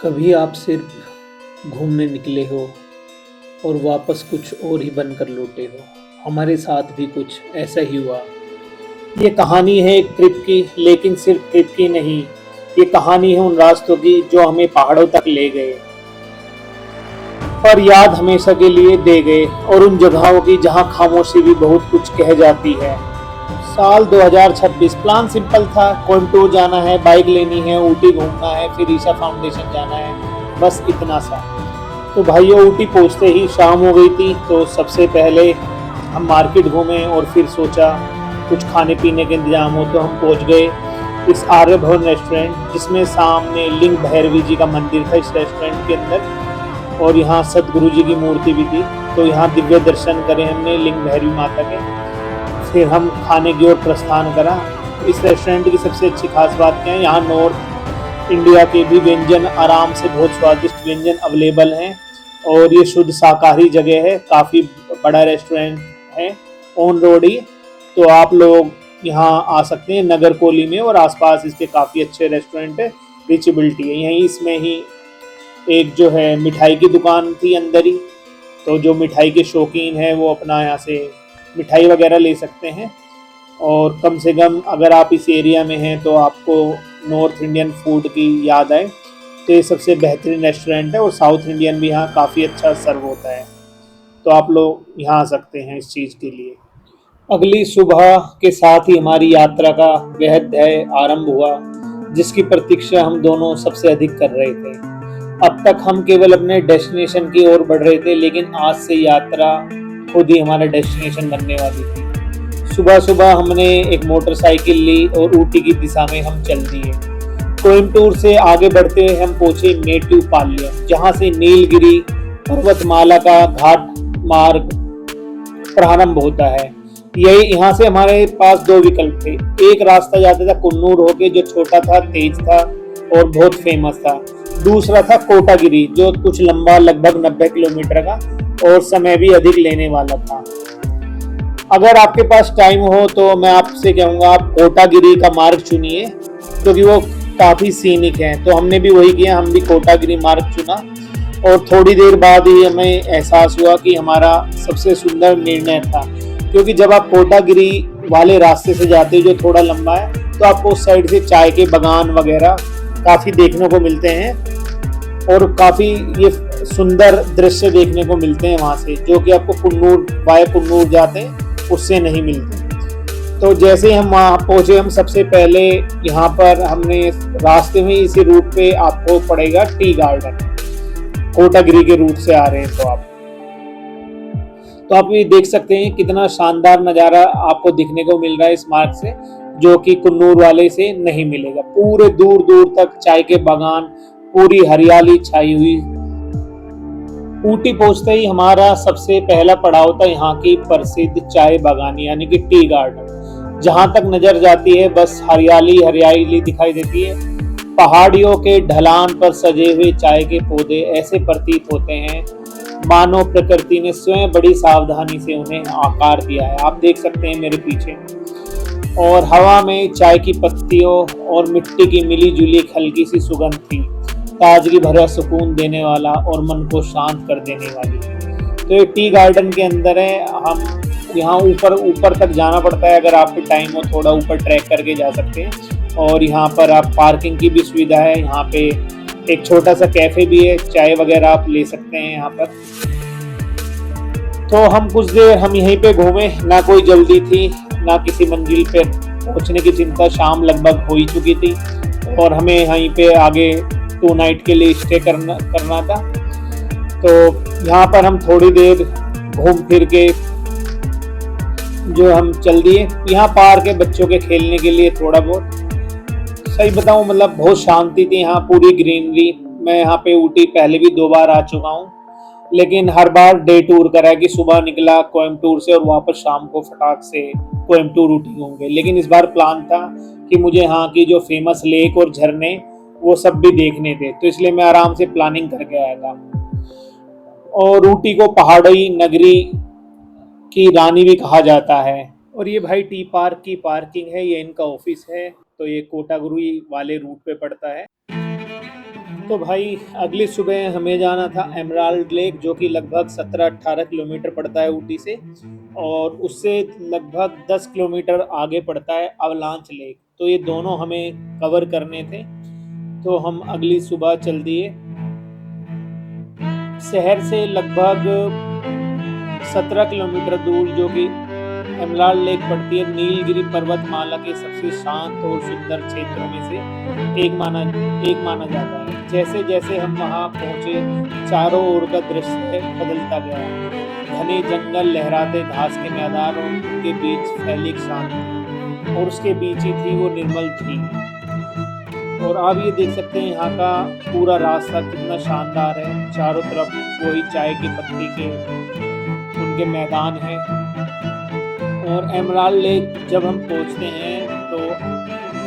कभी आप सिर्फ घूमने निकले हो और वापस कुछ और ही बनकर लौटे हो। हमारे साथ भी कुछ ऐसा ही हुआ। ये कहानी है एक ट्रिप की, लेकिन सिर्फ ट्रिप की नहीं। ये कहानी है उन रास्तों की जो हमें पहाड़ों तक ले गए और याद हमेशा के लिए दे गए, और उन जगहों की जहां खामोशी भी बहुत कुछ कह जाती है। साल 2026। प्लान सिंपल था, कोयम्बटूर जाना है, बाइक लेनी है, ऊटी घूमना है, फिर ईशा फाउंडेशन जाना है, बस इतना सा। तो भाइयों, ऊटी पहुंचते ही शाम हो गई थी, तो सबसे पहले हम मार्केट घूमे और फिर सोचा कुछ खाने पीने के इंतजाम हो, तो हम पहुंच गए इस आर्य भवन रेस्टोरेंट, जिसमें सामने लिंग भैरवी जी का मंदिर था इस रेस्टोरेंट के अंदर, और यहाँ सतगुरु जी की मूर्ति भी थी। तो यहाँ दिव्य दर्शन करे हमने लिंग भैरवी माता के। फिर हम खाने की ओर प्रस्थान करा। इस रेस्टोरेंट की सबसे अच्छी खास बात क्या है, यहाँ नॉर्थ इंडिया के भी व्यंजन आराम से, बहुत स्वादिष्ट व्यंजन अवेलेबल हैं, और ये शुद्ध शाकाहारी जगह है। काफ़ी बड़ा रेस्टोरेंट है, ऑन रोड ही। तो आप लोग यहाँ आ सकते हैं नगर कोली में, और आसपास इसके काफ़ी अच्छे रेस्टोरेंट है, रीचेबिलिटी है। यहीं इसमें ही एक जो है मिठाई की दुकान थी अंदर ही, तो जो मिठाई के शौकीन है वो अपना यहाँ से मिठाई वगैरह ले सकते हैं। और कम से कम अगर आप इस एरिया में हैं तो आपको नॉर्थ इंडियन फूड की याद आए, तो ये सबसे बेहतरीन रेस्टोरेंट है, और साउथ इंडियन भी यहाँ काफ़ी अच्छा सर्व होता है। तो आप लोग यहाँ आ सकते हैं इस चीज़ के लिए। अगली सुबह के साथ ही हमारी यात्रा का वह अध्याय आरंभ हुआ, जिसकी प्रतीक्षा हम दोनों सबसे अधिक कर रहे थे। अब तक हम केवल अपने डेस्टिनेशन की ओर बढ़ रहे थे, लेकिन आज से यात्रा खुद ही हमारा डेस्टिनेशन बनने वाली थी। सुबह सुबह हमने एक मोटरसाइकिल ली और ऊटी की दिशा में हम चल दिए। कोयम्बटूर से आगे बढ़ते हुए हम पहुंचे मेट्टुपालयम, जहां से नीलगिरी पर्वतमाला का घाट मार्ग प्रारंभ होता है। यही यहाँ से हमारे पास दो विकल्प थे। एक रास्ता जाता था कुन्नूर होके, जो छोटा था, तेज था और बहुत फेमस था। दूसरा था कोटागिरी, जो कुछ लंबा, लगभग 90 किलोमीटर का, और समय भी अधिक लेने वाला था। अगर आपके पास टाइम हो तो मैं आपसे कहूँगा आप कोटागिरी का मार्ग चुनिए, क्योंकि वो काफ़ी सीनिक है। तो हमने भी वही किया, हम भी कोटागिरी मार्ग चुना, और थोड़ी देर बाद ही हमें एहसास हुआ कि हमारा सबसे सुंदर निर्णय था। क्योंकि जब आप कोटागिरी वाले रास्ते से जाते हो, जो थोड़ा लंबा है, तो आपको उस साइड से चाय के बागान वगैरह काफ़ी देखने को मिलते हैं, और काफ़ी ये सुंदर दृश्य देखने को मिलते हैं वहाँ से, जो कि आपको कुन्नूर, वाया कुन्नूर जाते हैं उससे नहीं मिलते। तो जैसे हम वहाँ पहुँचे, हम सबसे पहले यहाँ पर हमने रास्ते में इसी रूट पे आपको पड़ेगा टी गार्डन। कोटागिरी के रूट से आ रहे हैं तो आप ये देख सकते हैं कितना शानदार नज़ारा आपको दिखने को मिल रहा है इस मार्ग से, जो कि कुन्नूर वाले से नहीं मिलेगा। पूरे दूर दूर तक चाय के बागान, पूरी हरियाली छाई हुई। ऊटी पहुंचते ही हमारा सबसे पहला पड़ाव था यहाँ की प्रसिद्ध चाय बागानी, यानी कि टी गार्डन। जहां तक नजर जाती है बस हरियाली हरियाली दिखाई देती है। पहाड़ियों के ढलान पर सजे हुए चाय के पौधे ऐसे प्रतीत होते हैं मानो प्रकृति ने स्वयं बड़ी सावधानी से उन्हें आकार दिया है। आप देख सकते हैं मेरे पीछे। और हवा में चाय की पत्तियों और मिट्टी की मिली जुली एक हल्की सी सुगंध थी, ताजगी भरा, सुकून देने वाला और मन को शांत कर देने वाली। तो ये टी गार्डन के अंदर है। हम यहाँ ऊपर तक जाना पड़ता है, अगर आपके टाइम हो थोड़ा ऊपर ट्रैक करके जा सकते हैं। और यहाँ पर आप पार्किंग की भी सुविधा है। यहाँ पे एक छोटा सा कैफे भी है, चाय वगैरह आप ले सकते हैं यहाँ पर। तो हम कुछ देर हम यहीं पे घूमे, ना कोई जल्दी थी ना किसी मंजिल पे पहुँचने की चिंता। शाम लगभग हो ही चुकी थी और हमें यहीं पे आगे 2 नाइट के लिए स्टे करना था। तो यहाँ पर हम थोड़ी देर घूम फिर के जो हम चल दिए। यहाँ पार्क है बच्चों के खेलने के लिए थोड़ा बहुत। सही बताऊँ, मतलब बहुत शांति थी यहाँ, पूरी ग्रीनरी। मैं यहाँ पे ऊटी पहले भी 2 बार आ चुका हूँ, लेकिन हर बार डे टूर करा है कि सुबह निकला कोयम्बटूर से और वापस शाम को फटाक से कोयम्बटूर ऊटी होंगे। लेकिन इस बार प्लान था कि मुझे यहाँ की जो फेमस लेक और झरने वो सब भी देखने थे, तो इसलिए मैं आराम से प्लानिंग करके आया था। और ऊटी को पहाड़ी नगरी की रानी भी कहा जाता है। और ये भाई टी पार्क की पार्किंग है, ये इनका ऑफिस है। तो ये कोटागुरी वाले रूट पे पड़ता है। तो भाई अगली सुबह हमें जाना था एमराल्ड लेक, जो कि लगभग 17-18 किलोमीटर पड़ता है ऊटी से, और उससे लगभग 10 किलोमीटर आगे पड़ता है अवलांच लेक। तो ये दोनों हमें कवर करने थे, तो हम अगली सुबह चल दिए। शहर से लगभग 17 किलोमीटर दूर, जो कि एमराल्ड लेक पड़ती है, नीलगिरी पर्वतमाला के सबसे शांत और सुंदर क्षेत्रों में से एक माना जाता है। जैसे जैसे हम वहां पहुंचे, चारों ओर का दृश्य बदलता गया। घने जंगल, लहराते घास के मैदान और उनके बीच फैली एक शांति, और उसके बीच ही थी वो निर्मल झील। और आप ये देख सकते हैं यहाँ का पूरा रास्ता कितना शानदार है। चारों तरफ वही चाय की पत्ती के उनके मैदान हैं। और एमराल्ड लेक जब हम पहुँचते हैं तो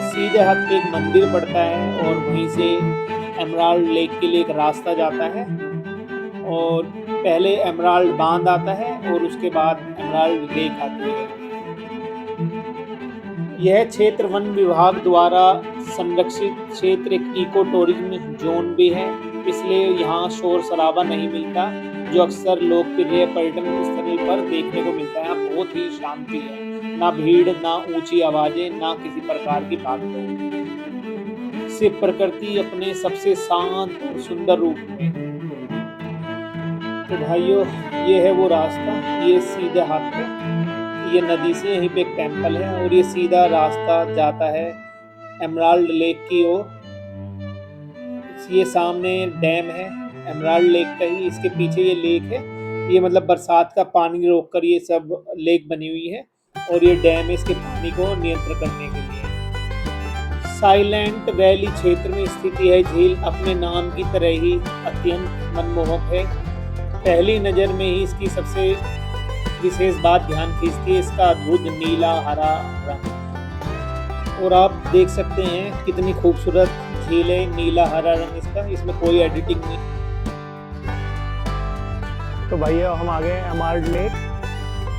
सीधे हाथ पे एक मंदिर पड़ता है, और वहीं से एमराल्ड लेक के लिए एक रास्ता जाता है। और पहले एमराल्ड बांध आता है और उसके बाद एमराल्ड लेक आती है। यह क्षेत्र वन विभाग द्वारा संरक्षित क्षेत्र, एक इको टूरिज्म जोन भी है, इसलिए यहाँ शोर शराबा नहीं मिलता, जो अक्सर लोकप्रिय पर्यटन स्थल पर देखने को मिलता है। यहाँ बहुत ही शांति है, ना भीड़, ना ऊंची आवाजें, ना किसी प्रकार की भागदौड़। सिर्फ प्रकृति अपने सबसे शांत और सुंदर रूप में। तो भाइयों, ये है वो रास्ता, ये सीधे हाथ पे, ये नदी से यहीं पे एक टेंपल है, और ये सीधा रास्ता जाता है एमराल्ड लेक की ओर। ये सामने डैम है एमराल्ड लेक का ही, इसके पीछे ये लेक है। ये मतलब बरसात का पानी रोककर ये सब लेक बनी हुई है, और ये डैम है इसके पानी को नियंत्रण करने के लिए। साइलेंट वैली क्षेत्र में स्थित है झील अपने नाम की तरह ही अत्यंत मनमोहक है। पहली नज़र में ही इसकी सबसे विशेष बात ध्यान खींचती है इसका अद्भुत नीला हरा रंग। और आप देख सकते हैं कितनी खूबसूरत झील है, नीला हरा रंग इसका, इसमें कोई एडिटिंग नहीं। तो भैया हम आ गए एमराल्ड लेक,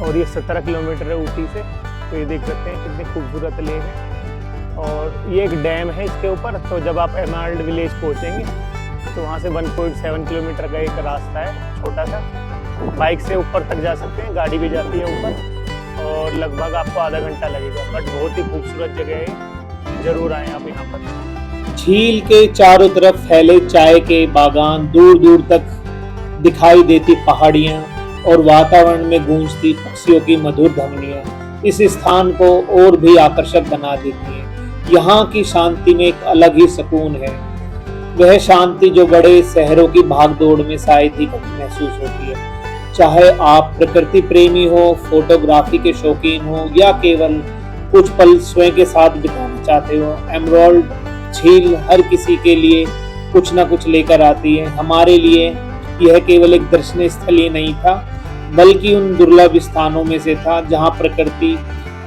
और ये 17 किलोमीटर है ऊटी से। तो ये देख सकते हैं कितनी खूबसूरत लेक है, और ये एक डैम है इसके ऊपर। तो जब आप एमराल्ड विलेज पहुंचेंगे तो वहाँ से 1.7 किलोमीटर का एक रास्ता है छोटा सा। बाइक से ऊपर तक जा सकते हैं, गाड़ी भी जाती है ऊपर, और लगभग आपको आधा घंटा लगेगा। बट बहुत ही खूबसूरत जगह है, जरूर आएँ आप यहाँ पर। झील के चारों तरफ फैले चाय के बागान, दूर दूर तक दिखाई देती पहाड़ियाँ, और वातावरण में गूंजती पक्षियों की मधुर ध्वनियाँ इस स्थान को और भी आकर्षक बना देती हैं। यहाँ की शांति में एक अलग ही सुकून है, वह शांति जो बड़े शहरों की भागदौड़ में शायद ही कभी महसूस होती है। चाहे आप प्रकृति प्रेमी हो, फोटोग्राफी के शौकीन हो, या केवल कुछ पल स्वयं के साथ बिताना चाहते हो, एमराल्ड झील हर किसी के लिए कुछ ना कुछ लेकर आती है। हमारे लिए यह केवल एक दर्शनीय स्थल ही नहीं था, बल्कि उन दुर्लभ स्थानों में से था जहां प्रकृति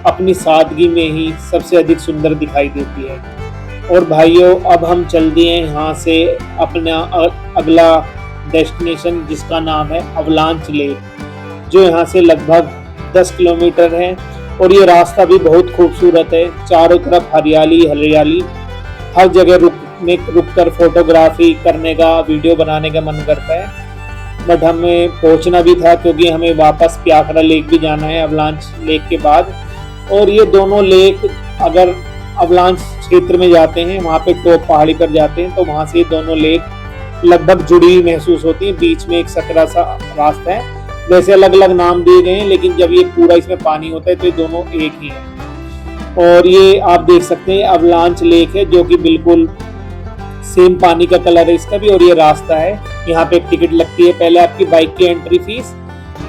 अपनी सादगी में ही सबसे अधिक सुंदर दिखाई देती है। और भाइयों, अब हम चल दिए यहाँ से अपना अगला डेस्टिनेशन, जिसका नाम है अवलांच लेक, जो यहाँ से लगभग 10 किलोमीटर है। और ये रास्ता भी बहुत खूबसूरत है, चारों तरफ हरियाली हरियाली, हर जगह रुककर फोटोग्राफी करने का, वीडियो बनाने का मन करता है। बट हमें पहुंचना भी था, क्योंकि हमें वापस प्याकरा लेक भी जाना है अवलांच लेक के बाद। और ये दोनों लेक अगर अवलांच क्षेत्र में जाते हैं, वहाँ पे टॉप पहाड़ी पर जाते हैं, तो वहाँ से दोनों लेक लगभग जुड़ी महसूस होती है। बीच में एक सकरा सा रास्ता है, वैसे अलग अलग नाम दिए गए हैं, लेकिन जब ये पूरा इसमें पानी होता है तो ये दोनों एक ही है। और ये आप देख सकते हैं अवलांच लेक है, जो कि बिल्कुल सेम पानी का कलर है इसका भी। और ये रास्ता है, यहाँ पे एक टिकट लगती है, पहले आपकी बाइक की एंट्री फीस,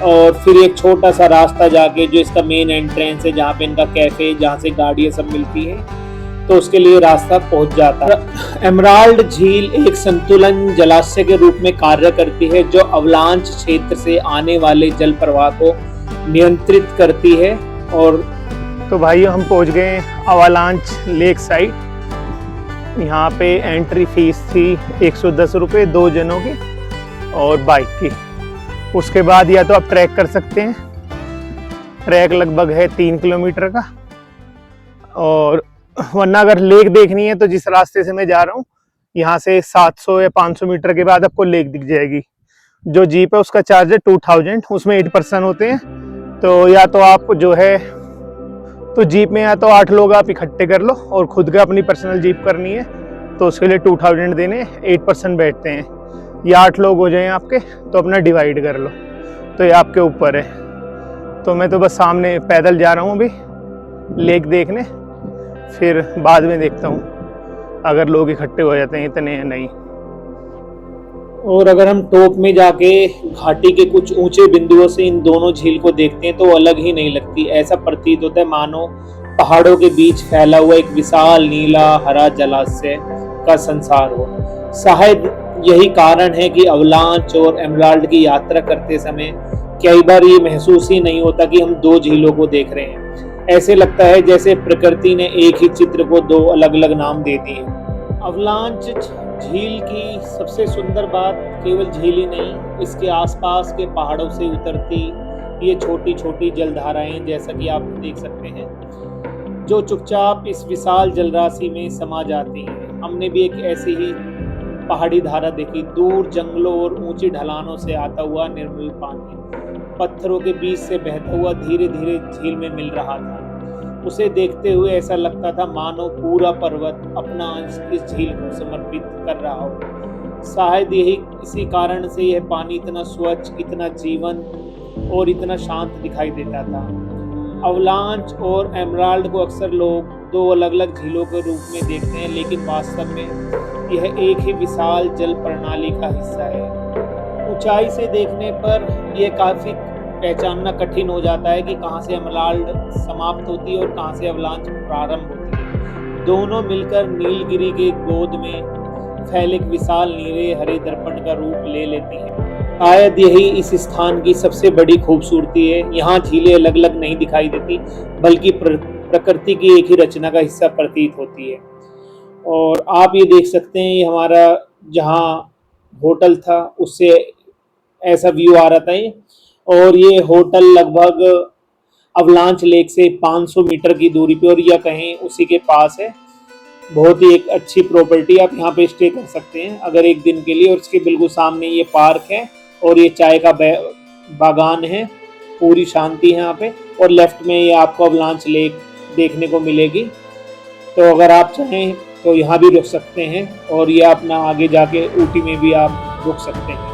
और फिर एक छोटा सा रास्ता जाके जो इसका मेन एंट्रेंस है, जहाँ पे इनका कैफे, जहाँ से गाड़ियाँ सब मिलती है, तो उसके लिए रास्ता पहुंच जाता है। एमराल्ड झील एक संतुलन जलाशय के रूप में कार्य करती है, जो अवलांच क्षेत्र से आने वाले जल प्रवाह को नियंत्रित करती है। और तो भाइयों, हम पहुंच गए अवलांच लेक साइड। यहाँ पे एंट्री फीस थी 110 रुपये 2 जनों की और बाइक की। उसके बाद या तो आप ट्रैक कर सकते हैं, ट्रैक लगभग है 3 किलोमीटर का, और वरना अगर लेक देखनी है तो जिस रास्ते से मैं जा रहा हूँ यहाँ से 700 या 500 मीटर के बाद आपको लेक दिख जाएगी। जो जीप है उसका चार्ज है 2000, उसमें 8 पर्सन होते हैं। तो या तो आप जो है तो जीप में या तो 8 लोग आप इकट्ठे कर लो और खुद का अपनी पर्सनल जीप करनी है तो उसके लिए 2000 देने, 8 पर्सन बैठते हैं। या 8 लोग हो जाएं आपके तो अपना डिवाइड कर लो, तो ये आपके ऊपर है। तो मैं तो बस सामने पैदल जा रहा हूँ अभी लेक देखने, फिर बाद में देखता हूँ अगर लोग इकट्ठे हो जाते हैं इतने या नहीं। और अगर हम टॉप में जाके घाटी के कुछ ऊंचे बिंदुओं से इन दोनों झील को देखते हैं तो अलग ही नहीं लगती। ऐसा प्रतीत होता है मानो पहाड़ों के बीच फैला हुआ एक विशाल नीला हरा जलाशय का संसार हो। शायद यही कारण है कि अवलांच और एमराल्ड की यात्रा करते समय कई बार ये महसूस ही नहीं होता कि हम दो झीलों को देख रहे हैं। ऐसे लगता है जैसे प्रकृति ने एक ही चित्र को दो अलग अलग नाम दे दिए। अवलांच झील की सबसे सुंदर बात केवल झील ही नहीं, इसके आसपास के पहाड़ों से उतरती ये छोटी छोटी जलधाराएं, जैसा कि आप देख सकते हैं, जो चुपचाप इस विशाल जलराशि में समा जाती हैं। हमने भी एक ऐसी ही पहाड़ी धारा देखी, दूर जंगलों और ऊंची ढलानों से आता हुआ निर्मल पानी पत्थरों के बीच से बहता हुआ धीरे धीरे झील में मिल रहा था। उसे देखते हुए ऐसा लगता था मानो पूरा पर्वत अपना अंश इस झील को समर्पित कर रहा हो। शायद यही इसी कारण से यह पानी इतना स्वच्छ, इतना जीवन और इतना शांत दिखाई देता था। अवलांच और एमराल्ड को अक्सर लोग दो अलग अलग झीलों के रूप में देखते हैं, लेकिन वास्तव में यह एक ही विशाल जल प्रणाली का हिस्सा है। ऊंचाई से देखने पर यह काफी पहचानना कठिन हो जाता है कि कहाँ से एमराल्ड समाप्त होती है और कहाँ से अवलांच प्रारंभ होती है। दोनों मिलकर नीलगिरी के गोद में फैले एक विशाल नीले हरे दर्पण का रूप ले लेती हैं। शायद यही इस स्थान की सबसे बड़ी खूबसूरती है। यहाँ झीलें अलग अलग नहीं दिखाई देती, बल्कि प्रकृति की एक ही रचना का हिस्सा प्रतीत होती है। और आप ये देख सकते हैं, ये हमारा जहाँ होटल था उससे ऐसा व्यू आ रहा था। और ये होटल लगभग अवलांच लेक से 500 मीटर की दूरी पे और या कहीं उसी के पास है। बहुत ही एक अच्छी प्रॉपर्टी, आप यहाँ पे स्टे कर सकते हैं अगर एक दिन के लिए। और इसके बिल्कुल सामने ये पार्क है और ये चाय का बागान है, पूरी शांति है यहाँ पे। और लेफ्ट में ये आपको अवलांच लेक देखने को मिलेगी। तो अगर आप चाहें तो यहाँ भी रुक सकते हैं और ये अपना आगे जाके ऊटी में भी आप रुक सकते हैं।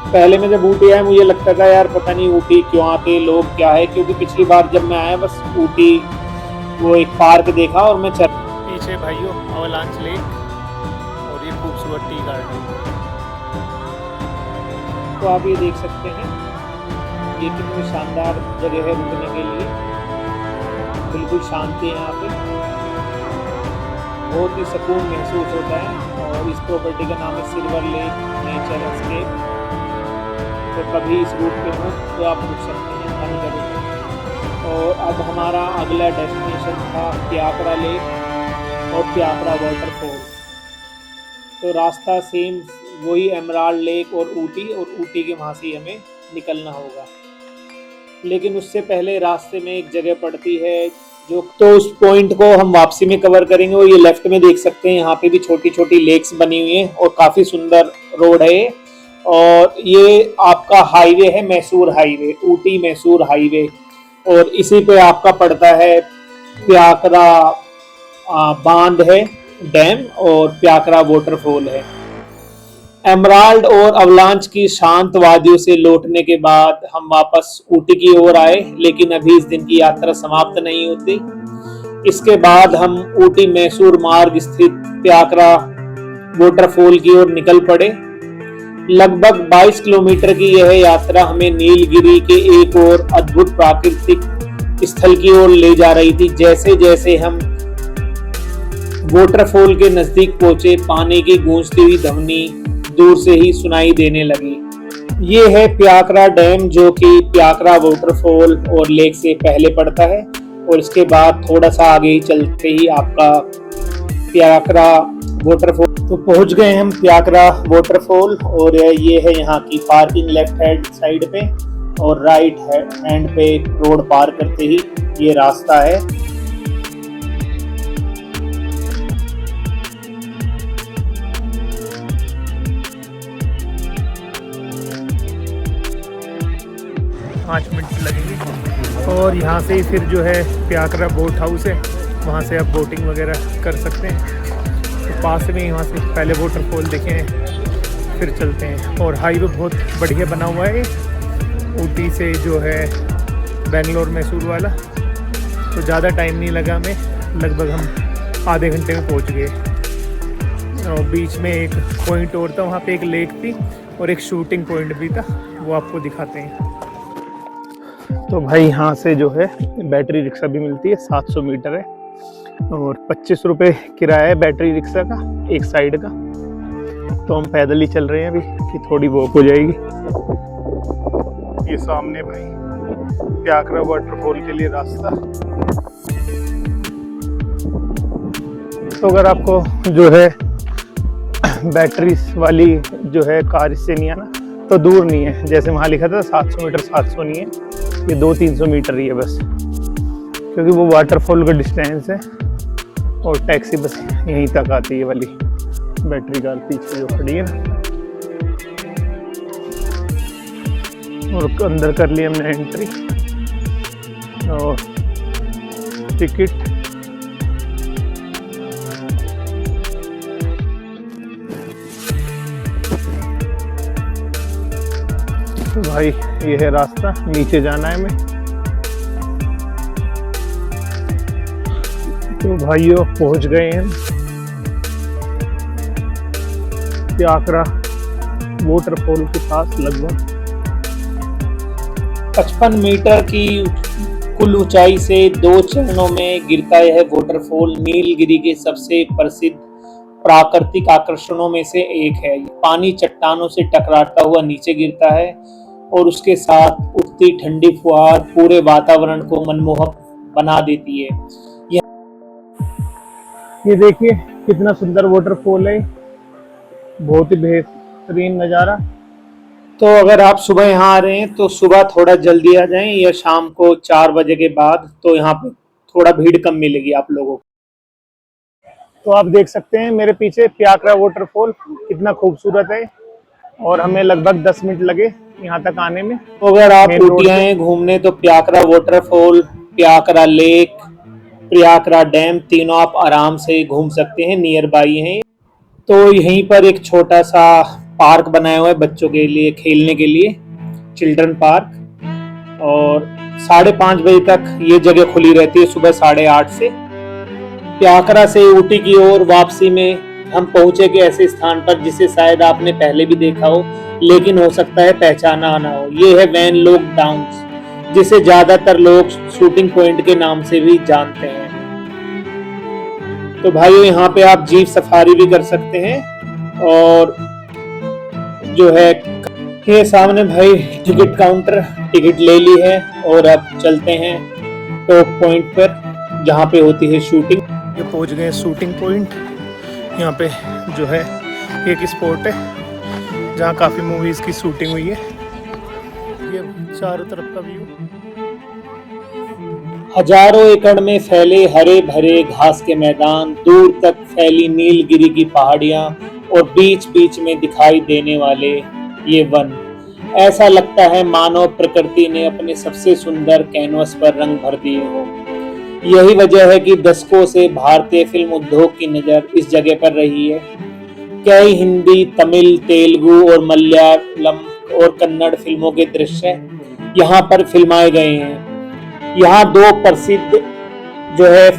पहले में जब ऊटी आया मुझे लगता था यार पता नहीं ऊटी क्यों आते लोग, क्या है, क्योंकि पिछली बार जब मैं आया बस ऊटी वो एक पार्क देखा और मैं पीछे भाइयों अवलांच लेक और ये खूबसूरत टी गार्डन। तो आप ये देख सकते हैं ये कितनी शानदार जगह है रुकने के लिए। बिल्कुल शांति है यहाँ पे, बहुत ही सुकून महसूस होता है। और इस प्रॉपर्टी का नाम है सिल्वर लेक नेचर एस्केप। तो कभी इस रूट पे हो तो आप रुक सकते हैं, मन करें। और अब हमारा अगला डेस्टिनेशन था प्याकरा लेक और प्याकरा वाटरफॉल। तो रास्ता सेम वही एमराल्ड लेक और ऊटी के वहाँ से हमें निकलना होगा। लेकिन उससे पहले रास्ते में एक जगह पड़ती है जो, तो उस पॉइंट को हम वापसी में कवर करेंगे। और ये लेफ्ट में देख सकते हैं यहाँ पे भी छोटी छोटी लेक्स बनी हुई हैं और काफ़ी सुंदर रोड है। और ये आपका हाईवे है, मैसूर हाईवे, ऊटी मैसूर हाईवे। और इसी पे आपका पड़ता है प्याकरा बांध है, डैम, और प्याकरा वाटरफॉल है। एमराल्ड और अवलांच की शांत वादियों से लौटने के बाद हम वापस ऊटी की ओर आए, लेकिन अभी इस दिन की यात्रा समाप्त नहीं होती। इसके बाद हम ऊटी मैसूर मार्ग स्थित प्याकरा वाटरफॉल की ओर निकल पड़े। लगभग 22 किलोमीटर की यह यात्रा हमें नीलगिरी के एक और अद्भुत प्राकृतिक स्थल की ओर ले जा रही थी। जैसे जैसे हम वाटरफॉल के नजदीक पहुंचे, पानी की गूंजती हुई ध्वनि दूर से ही सुनाई देने लगी। ये है प्याकरा डैम, जो कि प्याकरा वाटरफॉल और लेक से पहले पड़ता है। और इसके बाद थोड़ा सा आगे ही चलते ही आपका प्याकरा वाटरफॉल। तो पहुंच गए हम प्याकरा वाटरफॉल। और ये है यहाँ की पार्किंग लेफ्ट हैंड साइड पे, और राइट हैंड पे रोड पार करते ही ये रास्ता है। 5 मिनट लगेंगे। और यहाँ से ही फिर जो है प्याकरा बोट हाउस है, वहाँ से आप बोटिंग वगैरह कर सकते हैं। तो पास में ही वहाँ से पहले वाटरफॉल देखे हैं, फिर चलते हैं। और हाईवे बहुत बढ़िया बना हुआ है ऊटी से जो है बेंगलोर मैसूर वाला। तो ज़्यादा टाइम नहीं लगा हमें, लगभग हम आधे घंटे में पहुँच गए। और बीच में एक पॉइंट और था, वहाँ पे एक लेक थी और एक शूटिंग पॉइंट भी था, वो आपको दिखाते हैं। तो भाई यहाँ से जो है बैटरी रिक्शा भी मिलती है, 700 मीटर है और 25 रुपये किराया है बैटरी रिक्शा का एक साइड का। तो हम पैदल ही चल रहे हैं अभी कि थोड़ी वॉक हो जाएगी। ये सामने भाई प्याकरा वाटरफॉल के लिए रास्ता। तो अगर आपको जो है बैटरी वाली जो है कार इससे नहीं आना तो दूर नहीं है, जैसे वहाँ लिखा था 700 मीटर, 700 नहीं है, ये 200-300 मीटर ही है बस, क्योंकि वो वाटरफॉल का डिस्टेंस है। और टैक्सी बस यहीं तक आती है वाली बैटरी कार पीछे जो खड़ी है ना। और अंदर कर ली हमने एंट्री और टिकट। तो भाई ये है रास्ता, नीचे जाना है हमें। तो भाइयों पहुंच गए हैं प्याकरा वाटरफॉल के पास। लगभग 55 मीटर की कुल ऊंचाई से 2 चरणों में गिरता यह वाटरफॉल नीलगिरी के सबसे प्रसिद्ध प्राकृतिक आकर्षणों में से एक है। पानी चट्टानों से टकराता हुआ नीचे गिरता है और उसके साथ उठती ठंडी फुहार पूरे वातावरण को मनमोहक बना देती है। ये देखिए कितना सुंदर वाटरफॉल है, बहुत ही बेहतरीन नज़ारा। तो अगर आप सुबह यहाँ आ रहे हैं तो सुबह थोड़ा जल्दी आ जाएं या शाम को 4 बजे के बाद, तो यहाँ पे थोड़ा भीड़ कम मिलेगी आप लोगों को। तो आप देख सकते हैं मेरे पीछे प्याकरा वाटरफॉल कितना खूबसूरत है और हमें लगभग 10 मिनट लगे यहाँ तक आने में। तो अगर आप मेन रोड ऊटी आए घूमने तो प्याकरा वाटरफॉल, प्याकरा लेक, प्याकरा डैम तीनों आप आराम से घूम सकते हैं, नियर बाई हैं। तो यहीं पर एक छोटा सा पार्क बनाया हुआ है बच्चों के लिए खेलने के लिए, चिल्ड्रन पार्क। और 5:30 बजे तक ये जगह खुली रहती है, सुबह 8:30 से। प्याकरा से ऊटी की ओर वापसी में हम पहुंचे के ऐसे स्थान पर जिसे शायद आपने पहले भी देखा हो, लेकिन हो सकता है पहचाना ना हो। ये है वैन लॉक डाउन्स, जिसे ज्यादातर लोग शूटिंग पॉइंट के नाम से भी जानते हैं। तो भाइयों यहाँ पे आप जीप सफारी भी कर सकते हैं। और जो है ये सामने भाई टिकट काउंटर, टिकट ले ली है और अब चलते हैं टॉप पॉइंट पर जहाँ पे होती है शूटिंग। ये पहुंच गए शूटिंग पॉइंट। यहाँ पे जो है एक स्पॉट है जहाँ काफ़ी मूवीज़ की शूटिंग हुई है। ये चारों तरफ का व्यू, हजारों एकड़ में फैले हरे भरे घास के मैदान, दूर तक फैली नीलगिरी की पहाड़ियां और बीच बीच में दिखाई देने वाले ये वन। ऐसा लगता है मानो प्रकृति ने अपने सबसे सुंदर कैनवस पर रंग भर दिए हो। यही वजह है कि दशकों से भारतीय फिल्म उद्योग की नजर इस जगह पर रही है। कई हिंदी, तमिल, तेलुगु और मलयालम और कन्नड़ फिल्मों के दृश्य यहाँ पर फिल्माए गए हैं। यहाँ 2 प्रसिद्ध जो है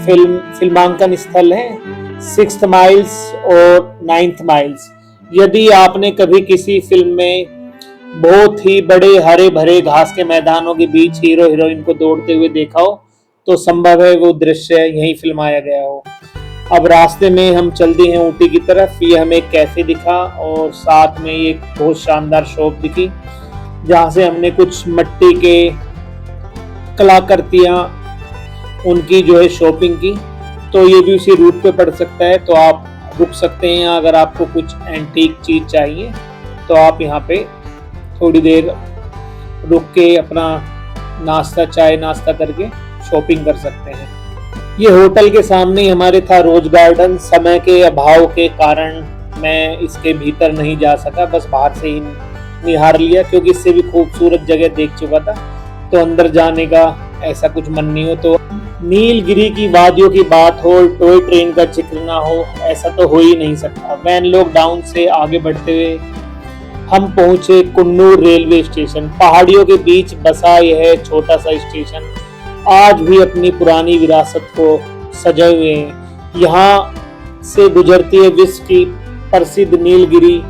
फिल्मांकन स्थल हैं, 6th माइल्स और 9th माइल्स। यदि आपने कभी किसी फिल्म में बहुत ही बड़े हरे भरे घास के मैदानों के बीच हीरो हीरोइन को दौड़ते हुए देखा हो तो संभव है वो दृश्य यहीं फिल्माया गया हो। अब रास्ते में हम चल दिए हैं ऊटी की तरफ। ये हमें एक कैफे दिखा और साथ में ये बहुत शानदार शॉप दिखी जहाँ से हमने कुछ मिट्टी के कलाकृतियाँ उनकी जो है शॉपिंग की। तो ये भी उसी रूट पे पड़ सकता है, तो आप रुक सकते हैं। अगर आपको कुछ एंटीक चीज चाहिए तो आप यहाँ पे थोड़ी देर रुक के अपना चाय नाश्ता करके शॉपिंग कर सकते हैं। ये होटल के सामने ही हमारे था रोज गार्डन। समय के अभाव के कारण मैं इसके भीतर नहीं जा सका, बस बाहर से ही निहार लिया क्योंकि इससे भी खूबसूरत जगह देख चुका था। तो अंदर जाने का ऐसा कुछ मन नहीं हो तो नीलगिरी की वादियों की बात हो, टॉय ट्रेन का जिक्र ना हो, ऐसा तो हो ही नहीं सकता। वैन लॉकडाउन से आगे बढ़ते हुए हम पहुंचे कुन्नूर रेलवे स्टेशन। पहाड़ियों के बीच बसा यह छोटा सा स्टेशन आज भी अपनी पुरानी विरासत को सजाए हुए हैं। यहाँ से गुजरती है विश्व की प्रसिद्ध नीलगिरी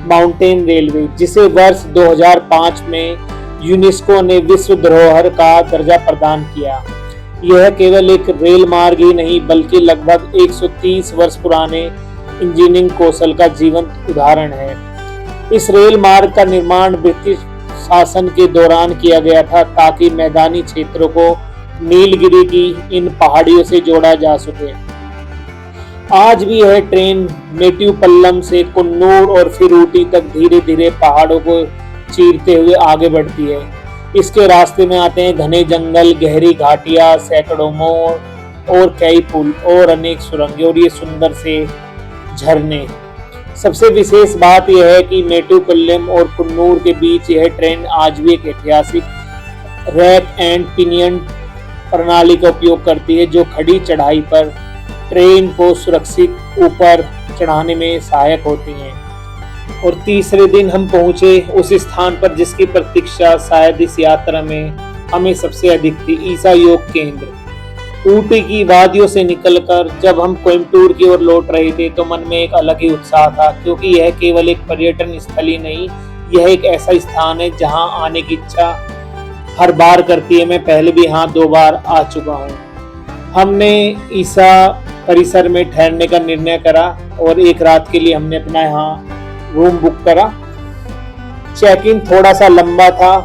माउंटेन रेलवे, जिसे वर्ष 2005 में यूनेस्को ने विश्व धरोहर का दर्जा प्रदान किया। यह केवल एक रेल मार्ग ही नहीं बल्कि लगभग 130 वर्ष पुराने इंजीनियरिंग कौशल का जीवंत उदाहरण है। इस रेल मार्ग का निर्माण ब्रिटिश शासन के दौरान किया गया था ताकि मैदानी क्षेत्रों को नीलगिरी की इन पहाड़ियों से जोड़ा जा सके। आज भी यह ट्रेन मेट्यूपल्लम से कुन्नूर और फिर ऊटी तक धीरे धीरे पहाड़ों को चीरते हुए आगे बढ़ती है। इसके रास्ते में आते हैं घने जंगल, गहरी घाटियां, सैकड़ों मोड़ और कई पुल और अनेक सुरंगें और ये सुंदर से झरने। सबसे विशेष बात यह है कि मेट्यूपल्लम और कुन्नूर के बीच यह ट्रेन आज भी एक ऐतिहासिक रैक एंड पिनियन प्रणाली का उपयोग करती है, जो खड़ी चढ़ाई पर ट्रेन को सुरक्षित ऊपर चढ़ाने में सहायक होती हैं। और तीसरे दिन हम पहुंचे उस स्थान पर जिसकी प्रतीक्षा शायद इस यात्रा में हमें सबसे अधिक थी, ईसा योग केंद्र। ऊटी की वादियों से निकलकर जब हम कोयम्बटूर की ओर लौट रहे थे तो मन में एक अलग ही उत्साह था, क्योंकि यह केवल एक पर्यटन स्थल ही नहीं, यह एक ऐसा स्थान है जहां आने की इच्छा हर बार करती है। मैं पहले भी यहाँ 2 बार आ चुका हूँ। हमने ईसा परिसर में ठहरने का निर्णय करा और एक रात के लिए हमने अपना यहाँ रूम बुक करा। चेक इन थोड़ा सा लंबा था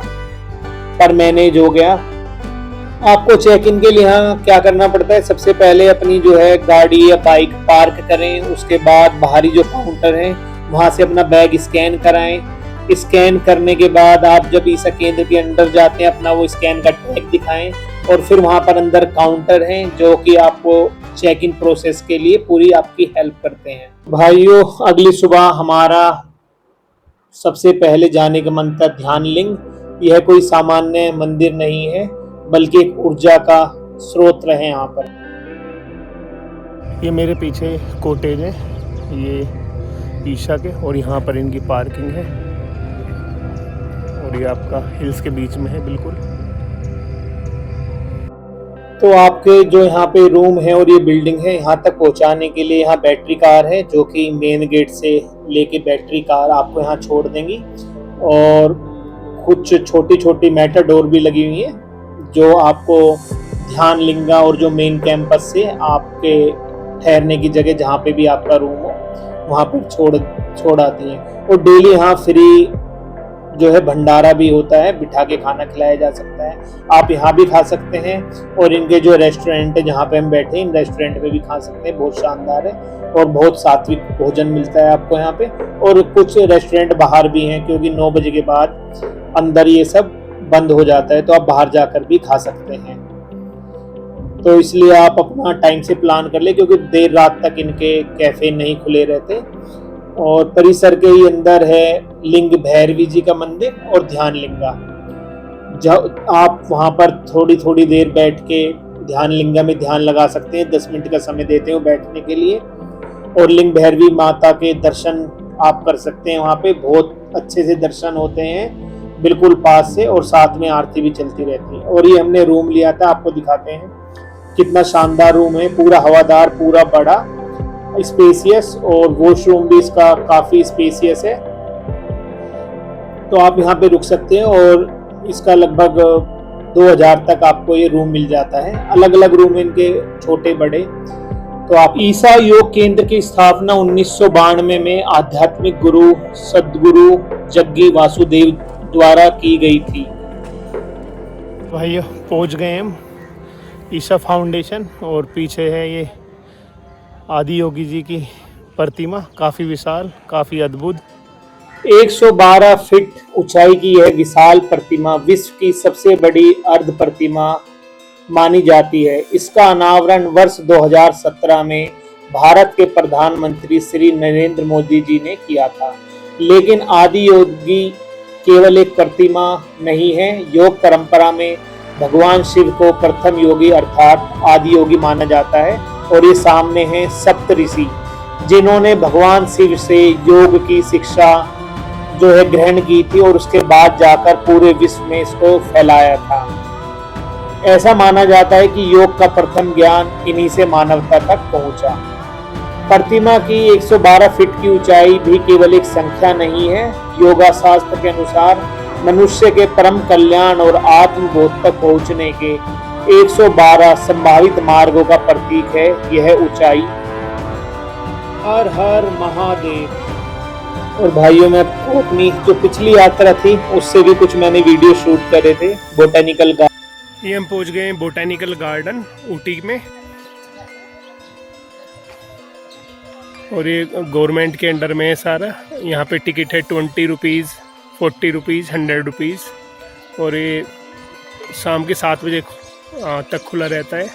पर मैनेज हो गया। आपको चेक इन के लिए यहाँ क्या करना पड़ता है, सबसे पहले अपनी जो है गाड़ी या बाइक पार्क करें, उसके बाद बाहरी जो काउंटर है वहां से अपना बैग स्कैन कराएं। स्कैन करने के बाद आप जब ईसा केंद्र के अंदर जाते हैं अपना वो स्कैन का टैग दिखाएं और फिर वहां पर अंदर काउंटर हैं जो कि आपको चेक इन प्रोसेस के लिए पूरी आपकी हेल्प करते हैं। भाइयों, अगली सुबह हमारा सबसे पहले जाने का मन था ध्यान लिंग। यह कोई सामान्य मंदिर नहीं है बल्कि एक ऊर्जा का स्रोत है यहाँ पर। ये मेरे पीछे कॉटेज है, ये ईशा के, और यहाँ पर इनकी पार्किंग है और ये आपका हिल्स के बीच में है बिल्कुल। तो आपके जो यहाँ पे रूम है और ये बिल्डिंग है, यहाँ तक पहुँचाने के लिए यहाँ बैटरी कार है जो कि मेन गेट से लेके बैटरी कार आपको यहाँ छोड़ देंगी, और कुछ छोटी छोटी मेटाडोर भी लगी हुई है जो आपको ध्यान लिंगा और जो मेन कैंपस से आपके ठहरने की जगह जहाँ पे भी आपका रूम हो वहाँ पर छोड़ आती हैं। और डेली यहाँ फ्री जो है भंडारा भी होता है, बिठा के खाना खिलाया जा सकता है। आप यहाँ भी खा सकते हैं और इनके जो रेस्टोरेंट है जहाँ पे हम बैठे हैं इन रेस्टोरेंट पे भी खा सकते हैं, बहुत शानदार है और बहुत सात्विक भोजन मिलता है आपको यहाँ पे। और कुछ रेस्टोरेंट बाहर भी हैं क्योंकि 9 बजे के बाद अंदर ये सब बंद हो जाता है, तो आप बाहर जाकर भी खा सकते हैं। तो इसलिए आप अपना टाइम से प्लान कर ले क्योंकि देर रात तक इनके कैफे नहीं खुले रहते। और परिसर के ही अंदर है लिंग भैरवी जी का मंदिर और ध्यान लिंगा। जब आप वहां पर थोड़ी थोड़ी देर बैठ के ध्यान लिंगा में ध्यान लगा सकते हैं, 10 मिनट का समय देते हो बैठने के लिए। और लिंग भैरवी माता के दर्शन आप कर सकते हैं, वहाँ पे बहुत अच्छे से दर्शन होते हैं बिल्कुल पास से, और साथ में आरती भी चलती रहती है। और ये हमने रूम लिया था, आपको दिखाते हैं कितना शानदार रूम है, पूरा हवादार, पूरा बड़ा, स्पेसियस, और वॉशरूम भी इसका काफी स्पेसियस है। तो आप यहाँ पे रुक सकते हैं और इसका लगभग 2000 तक आपको ये रूम मिल जाता है। अलग अलग रूम है इनके, छोटे बड़े। तो आप ईसा योग केंद्र की स्थापना 1992 में आध्यात्मिक गुरु सदगुरु जग्गी वासुदेव द्वारा की गई थी। भाइयों, पहुँच गए हम ईशा फाउंडेशन, और पीछे है ये आदि योगी जी की प्रतिमा, काफ़ी विशाल, काफ़ी अद्भुत। 112 फीट ऊंचाई की यह विशाल प्रतिमा विश्व की सबसे बड़ी अर्ध प्रतिमा मानी जाती है। इसका अनावरण वर्ष 2017 में भारत के प्रधानमंत्री श्री नरेंद्र मोदी जी ने किया था, लेकिन आदि योगी केवल एक प्रतिमा नहीं है। योग परंपरा में भगवान शिव को प्रथम योगी अर्थात आदि योगी माना जाता है। और ये सामने हैं सप्त ऋषि, जिन्होंने भगवान शिव से योग की शिक्षा जो है ग्रहण की थी और उसके बाद जाकर पूरे विश्व में इसको फैलाया था। ऐसा माना जाता है कि योग का प्रथम ज्ञान इन्हीं से मानवता तक पहुंचा। प्रतिमा की 112 फीट की ऊंचाई भी केवल एक संख्या नहीं है। योगा शास्त्र के अनुसार मनुष्य के परम कल्याण और आत्मबोध तक पहुंचने के 112 संभावित मार्गों का प्रतीक है यह ऊंचाई। हर हर महादेव। और भाइयों, मैं अपनी जो पिछली यात्रा थी उससे भी कुछ मैंने वीडियो शूट करे थे बोटेनिकल गार्डन। ये हम पहुंच गए हैं बोटेनिकल गार्डन ऊटी में, और ये गवर्नमेंट के अंडर में है सारा। यहाँ पे टिकट है 20 रुपीज़, 40 रुपीज़, 100 रुपीज़, और ये शाम के 7 बजे तक खुला रहता है।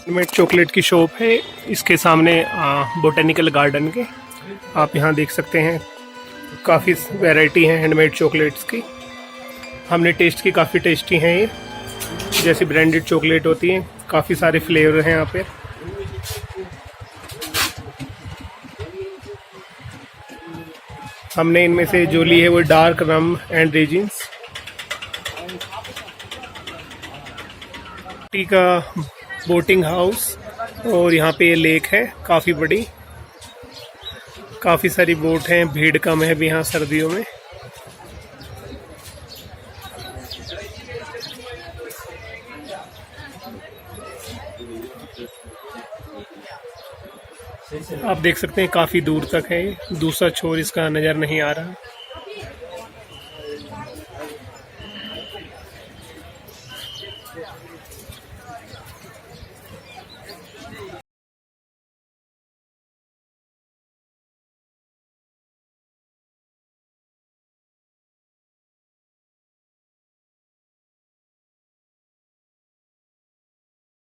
में चॉकलेट की शॉप है इसके सामने बोटेनिकल गार्डन के। आप यहाँ देख सकते हैं काफ़ी वैरायटी है हैंडमेड चॉकलेट्स की। हमने टेस्ट की, काफ़ी टेस्टी हैं ये, जैसी ब्रांडेड चॉकलेट होती है। काफ़ी सारे फ्लेवर हैं यहाँ पे। हमने इनमें से जो ली है वो dark rum and resins. T का बोटिंग हाउस, और यहाँ पे ये लेक है काफ़ी बड़ी, काफ़ी सारी बोट हैं, भीड़ कम है भी यहाँ सर्दियों में। आप देख सकते हैं काफ़ी दूर तक है, दूसरा छोर इसका नज़र नहीं आ रहा।